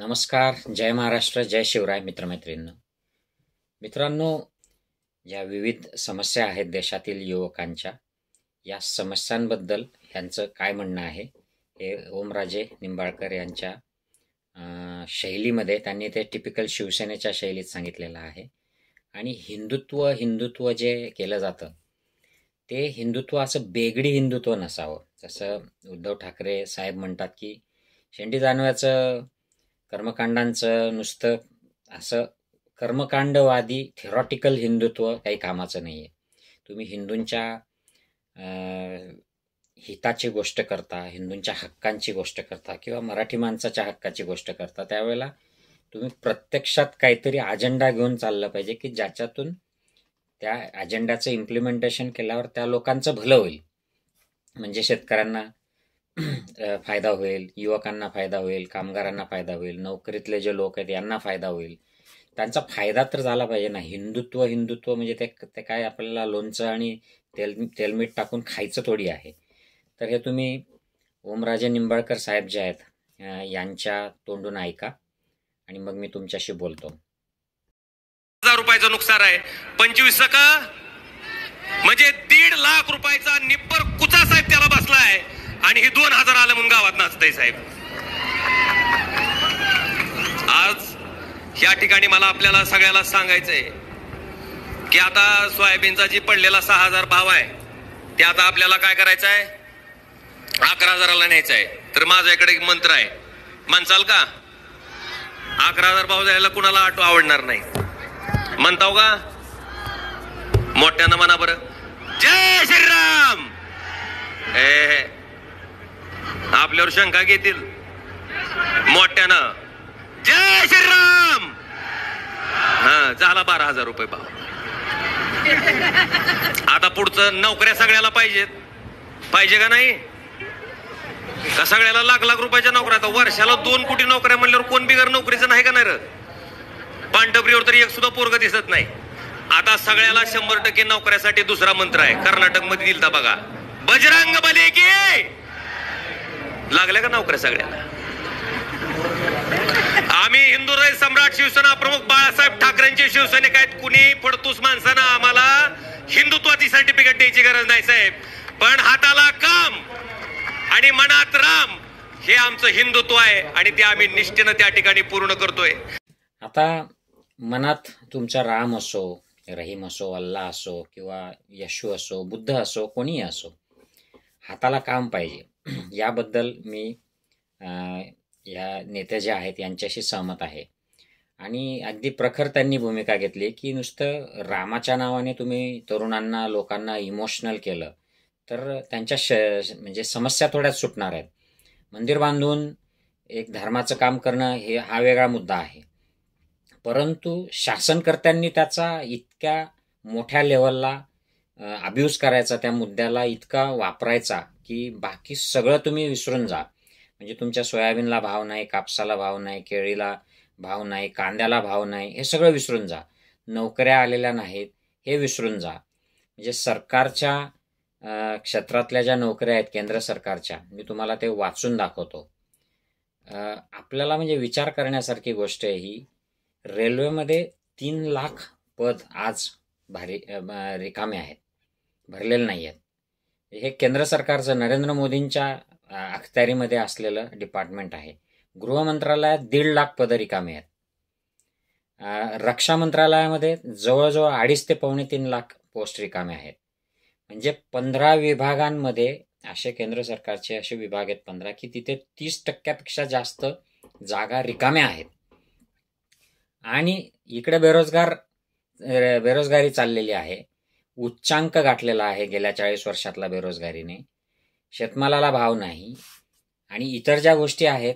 नमस्कार, जय महाराष्ट्र, जय शिवराय मित्रांनो, ज्या विविध समस्या आहेत देशातील युवकांच्या, या समस्यांबद्दल ह्यांचं काय म्हणणं आहे हे ओमराजे निंबाळकर यांच्या शैलीमध्ये त्यांनी ते टिपिकल शिवसेनेच्या शैलीत सांगितलेलं आहे. आणि हिंदुत्व जे केलं जातं ते हिंदुत्व असं बेगडी हिंदुत्व नसावं. जसं उद्धव ठाकरे साहेब म्हणतात की शेंडी जानव्याचं कर्मकांडांचं नुसतं असं कर्मकांडवादी थेरॉटिकल हिंदुत्व काही कामाचं नाही आहे. तुम्ही हिंदूंच्या हिताची गोष्ट करता, हिंदूंच्या हक्कांची गोष्ट करता किंवा मराठी माणसाच्या हक्काची गोष्ट करता, त्यावेळेला तुम्ही प्रत्यक्षात काहीतरी अजेंडा घेऊन चाललं पाहिजे की ज्याच्यातून त्या अजेंड्याचं इम्प्लिमेंटेशन केल्यावर त्या लोकांचं भलं होईल. म्हणजे शेतकऱ्यांना फायदा होईल, युवकांना फायदा होईल, कामगारांना फायदा होईल, नोकरीतले जे लोक आहेत यांना फायदा होईल. त्यांचा फायदा तर झाला पाहिजे ना. हिंदुत्व म्हणजे ते काय आपल्याला लोणचं आणि तेलमीठ टाकून खायचं थोडी आहे. तर हे तुम्ही ओमराजे निंबाळकर साहेब जे आहेत यांच्या तोंडून ऐका आणि मग मी तुमच्याशी बोलतो. 1000 रुपयाचं नुकसान आहे. 25% म्हणजे 1.5 लाख रुपयाचा निब्बर कुचा साहेब त्याला बसलाय आणि हे 2000 आलं म्हणून गावात नाचतंय साहेब. आज या ठिकाणी मला आपल्याला सगळ्याला सांगायचंय की आता सोयाबीनचा जी पडलेला 6000 भाव आहे ते आता आपल्याला काय करायचं आहे, 11000ला न्यायचं आहे. तर माझ्या इकडे एक मंत्र आहे, म्हणसाल का? 11000 भाव जायला कुणाला ऑटो आवडणार नाही म्हणताव का? मोठ्यानं म्हणा बरं, जय श्रीराम. आपल्यावर शंका घेतील. मोठ्यानं जय श्रीराम. झाला 12000 रुपये भाव. आता पुढचं नोकऱ्या सगळ्याला पाहिजे का नाही? का सगळ्याला लाख रुपयाच्या नोकऱ्या? आता वर्षाला 2 कोटी नोकऱ्या म्हणल्यावर कोण बिगर नोकरीचं नाही का? नाही र, पांढरपुरीवर तरी एक सुद्धा पोरग दिसत नाही. आता सगळ्याला 100% नोकऱ्यासाठी दुसरा मंत्र आहे, कर्नाटक मध्ये दिलता बघा, बजरंग बली की. लागल्या का नोकऱ्या सगळ्याला? आम्ही हिंदुराय सम्राट शिवसेना प्रमुख बाळासाहेब ठाकरेंचे शिवसैनिक आहेत. कुणी फडतूस माणसानं आम्हाला हिंदुत्वाची सर्टिफिकेट द्यायची गरज नाही साहेब. पण हाताला काम आणि मनात राम हे आमचं हिंदुत्व आहे आणि ते आम्ही निष्ठेनं त्या ठिकाणी पूर्ण करतोय. आता मनात तुमचा राम असो, रहीम असो, अल्लाह असो किंवा येशू असो, बुद्ध असो, कोणीही असो, हाताला काम पाहिजे. याबद्दल मी या नेते जे आहेत यांच्याशी सहमत आहे. आणि अगदी प्रखर त्यांनी भूमिका घेतली की नुसतं रामाच्या नावाने तुम्ही तरुणांना, लोकांना इमोशनल केलं तर त्यांच्या म्हणजे समस्या थोड्याच सुटणार आहेत. मंदिर बांधून एक धर्माचं काम करणं हा वेगळा मुद्दा आहे, परंतु शासनकर्त्यांनी त्याचा इतक्या मोठ्या लेवलला अब्यूज करायचा, त्या मुद्द्याला इतका वापरायचा की बाकी सगळं तुम्ही विसरून जा. म्हणजे तुमच्या सोयाबीनला भाव नाही, कापसाला भाव नाही, केळीला भाव नाही, कांद्याला भाव नाही, हे सगळं विसरून जा. नोकऱ्या आलेल्या नाहीत हे विसरून जा. म्हणजे सरकारच्या क्षेत्रातल्या ज्या नोकऱ्या आहेत केंद्र सरकारच्या, मी तुम्हाला ते वाचून दाखवतो. आपल्याला म्हणजे विचार करण्यासारखी गोष्ट आहे ही. रेल्वेमध्ये 3 लाख पद आज रिकामे आहेत, भरलेले नाही आहेत. हे केंद्र सरकारचं नरेंद्र मोदींच्या अखत्यारीमध्ये असलेलं डिपार्टमेंट आहे. गृह मंत्रालयात 1.5 लाख पदं रिकामे आहेत. रक्षा मंत्रालयामध्ये जवळजवळ 2.5 ते 2.25 लाख पोस्ट रिकामे आहेत. म्हणजे 15 विभागांमध्ये असे केंद्र सरकारचे असे विभाग आहेत 15 की तिथे 30% जास्त जागा रिकाम्या आहेत. आणि इकडे बेरोजगारी चाललेली आहे, उच्चांक गाठलेला आहे गेल्या 40 वर्षातला बेरोजगारीने. शेतमालाला भाव नाही आणि इतर ज्या गोष्टी आहेत,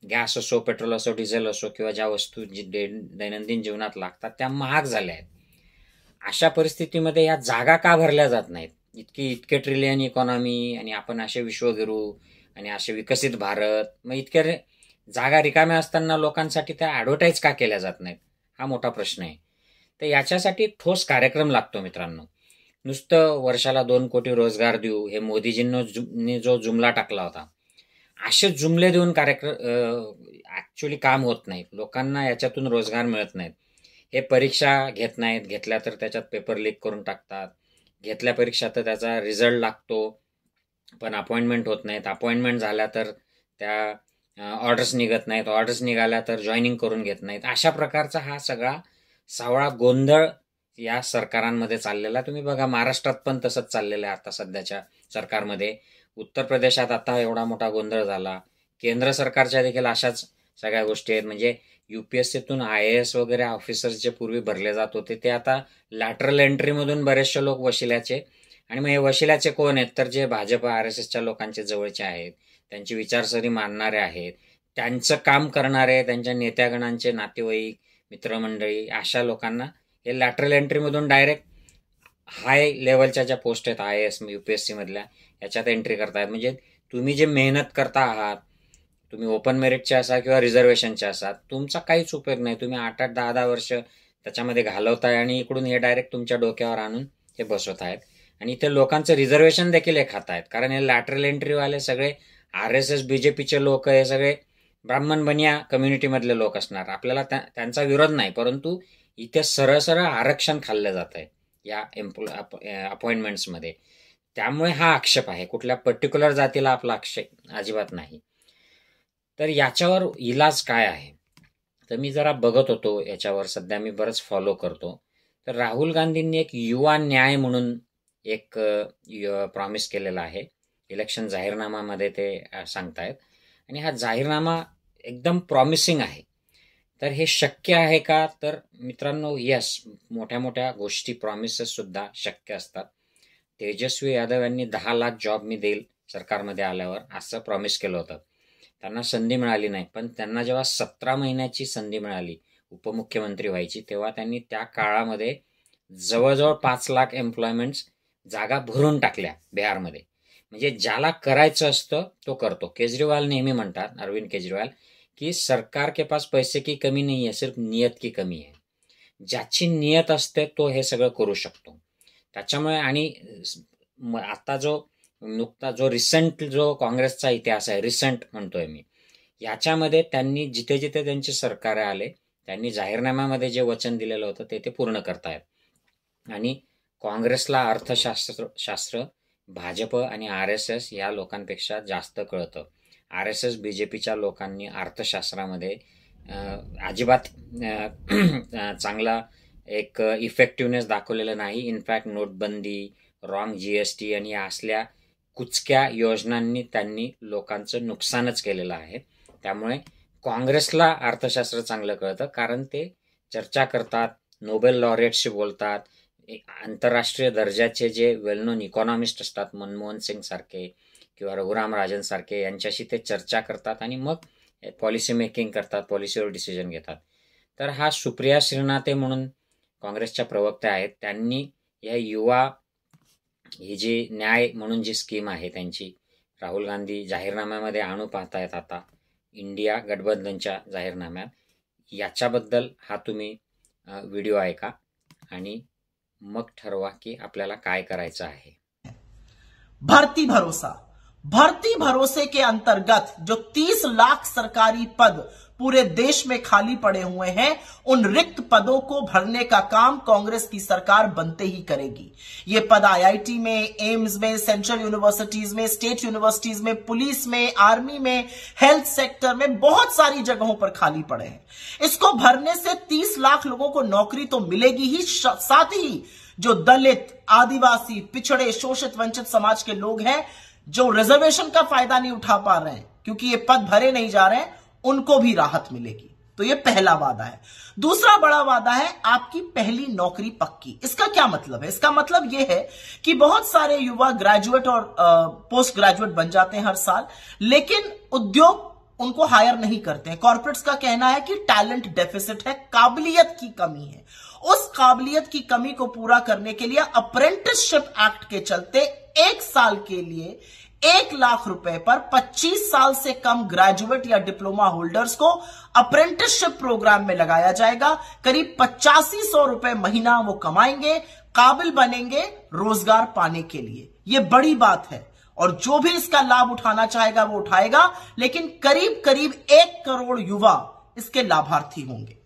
गॅस असो, पेट्रोल असो, डिझेल असो किंवा ज्या वस्तू दैनंदिन जीवनात लागतात त्या महाग झाल्या आहेत. अशा परिस्थितीमध्ये या जागा का भरल्या जात नाहीत? इतके ट्रिलियन इकॉनॉमी आणि आपण असे विश्वगुरू आणि असे विकसित भारत, मग इतक्या जागा रिकाम्या असताना लोकांसाठी त्या ॲडव्हर्टाईज का केल्या जात नाहीत? हा मोठा प्रश्न आहे. तर याच्यासाठी ठोस कार्यक्रम लागतो मित्रांनो. नुसतं वर्षाला 2 कोटी रोजगार देऊ हे मोदीजींनी जो जुमला टाकला होता, असे जुमले देऊन ऍक्च्युली काम होत नाहीत. लोकांना याच्यातून रोजगार मिळत नाहीत. हे परीक्षा घेत नाहीत, घेतल्या तर त्याच्यात पेपर लीक करून टाकतात, घेतल्या परीक्षा तर त्याचा रिझल्ट लागतो पण अपॉइंटमेंट होत नाहीत, अपॉइंटमेंट झाल्या तर त्या ऑर्डर्स निघत नाहीत, ऑर्डर्स निघाल्या तर जॉईनिंग करून घेत नाहीत. अशा प्रकारचा हा सगळा सावळा गोंधळ या सरकारांमध्ये चाललेला. तुम्ही बघा महाराष्ट्रात पण तसंच चाललेलं आहे आता सध्याच्या सरकारमध्ये. उत्तर प्रदेशात आता एवढा मोठा गोंधळ झाला. केंद्र सरकारच्या देखील अशाच सगळ्या गोष्टी आहेत. म्हणजे UPSCतून IAS वगैरे ऑफिसर्स जे पूर्वी भरले जात होते ते आता लॅटरल एंट्रीमधून बरेचसे लोक वशिल्याचे. आणि मग हे वशिल्याचे कोण आहेत तर जे भाजप RSSच्या लोकांचे जवळचे आहेत, त्यांची विचारसरणी मानणारे आहेत, त्यांचं काम करणारे, त्यांच्या नेत्यागणांचे नातेवाईक, मित्रमंडळी, अशा लोकांना हे लॅटरल एंट्रीमधून डायरेक्ट हाय लेवलच्या ज्या पोस्ट आहेत IAS UPSC मधल्या याच्यात एंट्री करतायत. म्हणजे तुम्ही जे मेहनत करता आहात, तुम्ही ओपन मेरिटचे असा किंवा रिझर्वेशनचे असा, तुमचा काहीच उपयोग नाही. तुम्ही 8-8, 10-10 वर्ष त्याच्यामध्ये घालवताय आणि इकडून हे डायरेक्ट तुमच्या डोक्यावर आणून हे बसवत आहेत. आणि इथे लोकांचं रिझर्वेशन देखील हे खात आहेत. कारण हे लॅटरल एंट्रीवाले सगळे RSS BJPचे लोक, हे सगळे ब्राह्मण बनिया कम्युनिटीमधले लोक असणार. आपल्याला त्यांचा विरोध नाही, परंतु इथे सरळ आरक्षण खाल्लं जात आहे या अपॉइंटमेंट्समध्ये. त्यामुळे हा आक्षेप आहे. कुठल्या पर्टिक्युलर जातीला आपला आक्षेप अजिबात नाही. तर याच्यावर इलाज काय आहे तर मी जरा बघत होतो याच्यावर, सध्या मी बरंच फॉलो करतो. तर राहुल गांधींनी एक युवा न्याय म्हणून एक प्रॉमिस केलेला आहे. इलेक्शन जाहीरनामामध्ये ते सांगतायत आणि हा जाहीरनामा एकदम प्रॉमिसिंग आहे. तर हे शक्य आहे का तर मित्रांनो, यस, मोठ्या मोठ्या गोष्टी प्रॉमिसेस सुद्धा शक्य असतात. तेजस्वी यादव यांनी 10 लाख जॉब मी देईल सरकारमध्ये आल्यावर असं प्रॉमिस केलं होतं. त्यांना संधी मिळाली नाही, पण त्यांना जेव्हा 17 महिन्याची संधी मिळाली उपमुख्यमंत्री व्हायची, तेव्हा त्यांनी त्या काळामध्ये जवळजवळ 5 लाख एम्प्लॉयमेंट्स जागा भरून टाकल्या बिहारमध्ये. म्हणजे ज्याला करायचं असतं तो करतो. केजरीवाल नेहमी म्हणतात, अरविंद केजरीवाल, की सरकार के पास पैसे की कमी नहीं है, सिर्फ नियत की कमी है. ज्याची नियत असते तो हे सगळं करू शकतो. त्याच्यामुळे आणि आता जो रिसेंट जो काँग्रेसचा इतिहास आहे, रिसेंट म्हणतोय मी, याच्यामध्ये त्यांनी जिथे जिथे त्यांचे सरकार आले त्यांनी जाहीरनाम्यामध्ये जे वचन दिलेलं होतं ते पूर्ण करतायत. आणि काँग्रेसला अर्थशास्त्र भाजप आणि RSS या लोकांपेक्षा जास्त कळतं. RSS BJPच्या लोकांनी अर्थशास्त्रामध्ये अजिबात चांगला एक इफेक्टिव्हनेस दाखवलेला नाही. इनफॅक्ट नोटबंदी, रॉंग GST आणि या असल्या कुचक्या योजनांनी त्यांनी लोकांचं नुकसानच केलेलं आहे. त्यामुळे काँग्रेसला अर्थशास्त्र चांगलं कळतं, कारण ते चर्चा करतात, नोबेल लॉरेटशी बोलतात, आंतरराष्ट्रीय दर्जाचे जे वेल नोन इकॉनॉमिस्ट असतात, मनमोहन सिंग सारखे किंवा रघुराम राजन सारखे, यांच्याशी ते चर्चा करतात आणि मग पॉलिसी मेकिंग करतात, पॉलिसीवर डिसिजन घेतात. तर हा सुप्रिया श्रीनाथे म्हणून काँग्रेसच्या प्रवक्त्या आहेत, त्यांनी या युवा ही जी न्याय म्हणून जी स्कीम आहे त्यांची राहुल गांधी जाहीरनाम्यामध्ये आणू पाहतायत आता इंडिया गठबंधनच्या जाहीरनाम्यात. याच्याबद्दल हा तुम्ही व्हिडिओ ऐका आणि मग ठरवा की आपल्याला काय करायचं आहे. भर्ती भरोसे के अंतर्गत जो 30 लाख सरकारी पद पूरे देश में खाली पड़े हुए हैं, उन रिक्त पदों को भरने का काम कांग्रेस की सरकार बनते ही करेगी. ये पद IIT में, एम्स में, सेंट्रल यूनिवर्सिटीज में, स्टेट यूनिवर्सिटीज में, पुलिस में, आर्मी में, हेल्थ सेक्टर में बहुत सारी जगहों पर खाली पड़े हैं. इसको भरने से 30 लाख लोगों को नौकरी तो मिलेगी ही, साथ ही जो दलित, आदिवासी, पिछड़े, शोषित, वंचित समाज के लोग हैं जो रिजर्वेशन का फायदा नहीं उठा पा रहे हैं क्योंकि ये पद भरे नहीं जा रहे हैं, उनको भी राहत मिलेगी. तो ये पहला वादा है. दूसरा बड़ा वादा है आपकी पहली नौकरी पक्की. इसका क्या मतलब है? इसका मतलब यह है कि बहुत सारे युवा ग्रेजुएट और पोस्ट ग्रेजुएट बन जाते हैं हर साल, लेकिन उद्योग उनको हायर नहीं करते हैं. कॉर्पोरेट्स का कहना है कि टैलेंट डेफिसिट है, काबिलियत की कमी है. उस काबिलियत की कमी को पूरा करने के लिए अप्रेंटिसशिप एक्ट के चलते 1 साल के लिए 1 लाख रुपए पर 25 साल से कम ग्रेजुएट या डिप्लोमा होल्डर्स को अप्रेंटिसशिप प्रोग्राम में लगाया जाएगा. करीब 8500 रुपए महीना वो कमाएंगे, काबिल बनेंगे रोजगार पाने के लिए. ये बड़ी बात है और जो भी इसका लाभ उठाना चाहेगा वो उठाएगा, लेकिन करीब करीब 1 करोड़ युवा इसके लाभार्थी होंगे।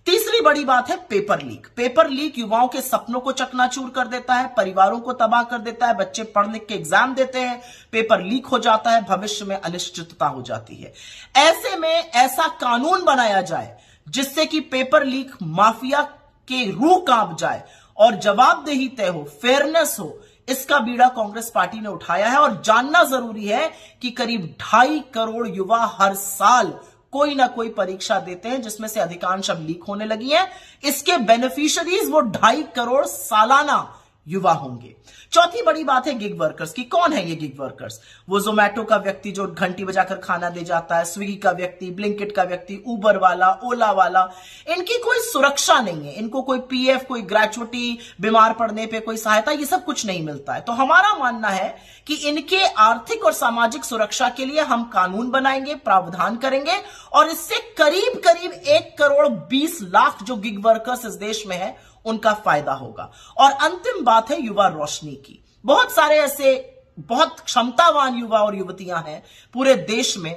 तीसरी बड़ी बात है पेपर लीक। पेपर लीक युवाओं के सपनों को चकनाचूर कर देता है, परिवारों को तबाह कर देता है। बच्चे पढ़ लिख के एग्जाम देते हैं, पेपर लीक हो जाता है, भविष्य में अनिश्चितता हो जाती है। ऐसे में ऐसा कानून बनाया जाए जिससे कि पेपर लीक माफिया के रूह कांप जाए और जवाबदेही तय हो, फेयरनेस हो। इसका बीड़ा कांग्रेस पार्टी ने उठाया है और जानना जरूरी है कि करीब 2.5 करोड़ युवा हर साल कोई ना कोई परीक्षा देते हैं, जिसमें से अधिकांश अब लीक होने लगी हैं। इसके बेनिफिशियरीज वो 2.5 करोड़ सालाना युवा होंगे। चौथी बड़ी बात है गिग वर्कर्स की। कौन है ये गिग वर्कर्स? वो जोमैटो का व्यक्ति जो घंटी बजाकर खाना दे जाता है, स्विगी का व्यक्ति, ब्लिंकिट का व्यक्ति, उबर वाला, ओला वाला। इनकी कोई सुरक्षा नहीं है, इनको कोई पीएफ, कोई ग्रेचुइटी, बीमार पड़ने पे कोई सहायता, ये सब कुछ नहीं मिलता है। तो हमारा मानना है कि इनके आर्थिक और सामाजिक सुरक्षा के लिए हम कानून बनाएंगे, प्रावधान करेंगे और इससे करीब करीब 1 करोड़ 20 लाख जो गिग वर्कर्स इस देश में है उनका फायदा होगा। और अंतिम बात है युवा रोशनी की। बहुत सारे ऐसे बहुत क्षमतावान युवा और युवतियां हैं पूरे देश में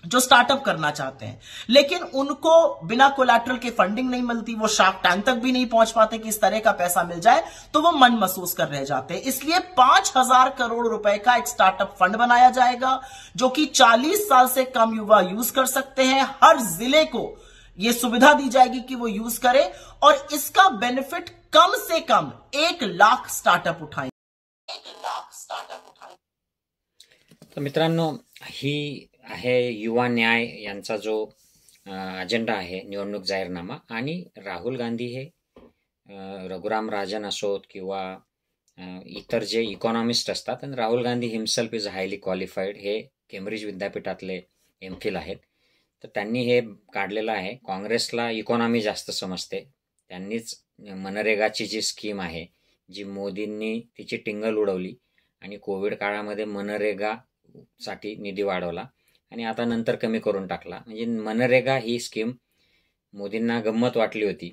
जो स्टार्टअप करना चाहते हैं, लेकिन उनको बिना कोलैटरल के फंडिंग नहीं मिलती, वो शार्क टैंक तक भी नहीं पहुंच पाते कि इस तरह का पैसा मिल जाए, तो वो मन महसूस कर रह जाते हैं। इसलिए 5,000 करोड़ रुपए का एक स्टार्टअप फंड बनाया जाएगा जो कि 40 साल से कम युवा यूज कर सकते हैं। हर जिले को ये सुविधा दी जाएगी कि वो यूज करे और इसका बेनिफिट कम से कम 1 लाख स्टार्टअप उठाएं। 1 लाख स्टार्टअप उठाएं। तर मित्रांनो, ही आहे युवा न्याय यांचा जो अजेंडा आहे, निवडणूक जाहीरनामा। आणि राहुल गांधी हे रघुराम राजन असोत किंवा इतर जे इकॉनॉमिस्ट असतात, आणि Rahul Gandhi himself is highly qualified, हे केम्ब्रिज विद्यापीठातले एमफिल आहेत। तर त्यांनी हे काढलेलं आहे। काँग्रेसला इकॉनॉमी जास्त समजते, त्यांनीच मनरेगाची जी स्कीम आहे, जी मोदींनी तिची टिंगल उडवली आणि कोविड काळामध्ये मनरेगासाठी निधी वाढवला आणि आता नंतर कमी करून टाकला। म्हणजे मनरेगा ही स्कीम मोदींना गंमत वाटली होती,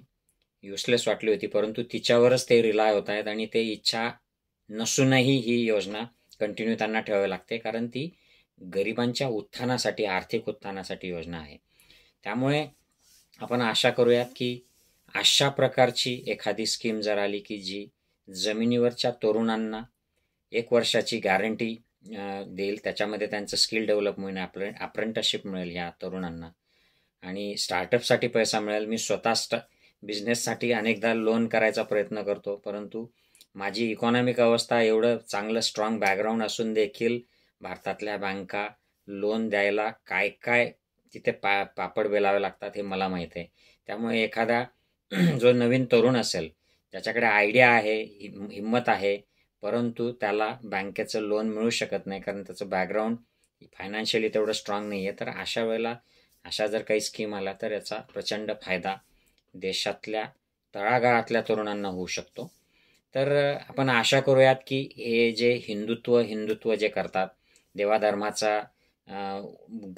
युजलेस वाटली होती, परंतु तिच्यावरच ते रिलाय होत आहेत आणि ते इच्छा नसूनही ही योजना कंटिन्यू त्यांना ठेवावी लागते, कारण ती गरिबांच्या उत्थानासाठी, आर्थिक उत्थानासाठी योजना आहे। त्यामुळे आपण आशा करूयात की अशा प्रकारची एखादी स्कीम जर आली की जी जमिनीवरच्या तरुणांना 1 वर्षाची गॅरंटी देईल, त्याच्यामध्ये त्यांचं स्किल डेव्हलप होईल, अप्रेंटिसशिप मिळेल या तरुणांना आणि स्टार्टअपसाठी पैसा मिळेल। मी स्वतः बिझनेससाठी अनेकदा लोन करायचा प्रयत्न करतो, परंतु माझी इकॉनॉमिक अवस्था एवढं चांगलं स्ट्रॉंग बॅकग्राऊंड असून देखील भारतातल्या बँका लोन द्यायला काय काय तिथे पापड बेलावे लागतात हे मला माहीत आहे। त्यामुळे एखादा जो नवीन तरुण असेल, ज्याच्याकडे आयडिया आहे, हिम्मत आहे, परंतु त्याला बँकेचं लोन मिळू शकत नाही कारण त्याचं बॅकग्राऊंड फायनान्शियली तेवढं स्ट्रॉंग नाही आहे, तर अशा वेळेला अशा जर काही स्कीम आल्या तर याचा प्रचंड फायदा देशातल्या तळागाळातल्या तरुणांना होऊ शकतो। तर आपण आशा करूयात की हे जे हिंदुत्व जे करतात, देवाधर्माचा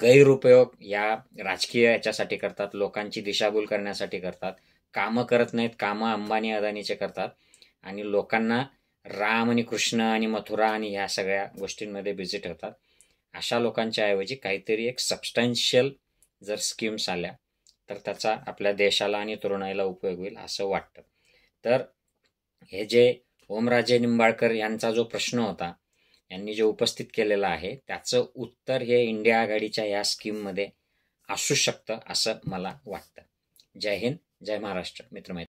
गैरउपयोग या राजकीय याच्यासाठी करतात, लोकांची दिशाभूल करण्यासाठी करतात, कामं करत नाहीत, कामं अंबानी अदानीचे करतात आणि लोकांना राम आणि कृष्ण आणि मथुरा आणि ह्या सगळ्या गोष्टींमध्ये बिझी ठेवतात। अशा लोकांच्या ऐवजी काहीतरी एक सबस्टन्शियल जर स्कीम्स आल्या तर त्याचा आपल्या देशाला आणि तरुणाईला उपयोग होईल असं वाटतं। तर हे जे ओमराजे निंबाळकर यांचा जो प्रश्न होता, यांनी जे उपस्थित केलेला आहे, त्याचं उत्तर हे इंडिया आघाडीच्या या स्कीममध्ये असू शकतं असं मला वाटतं। जय हिंद, जय महाराष्ट्र मित्रमैत्री।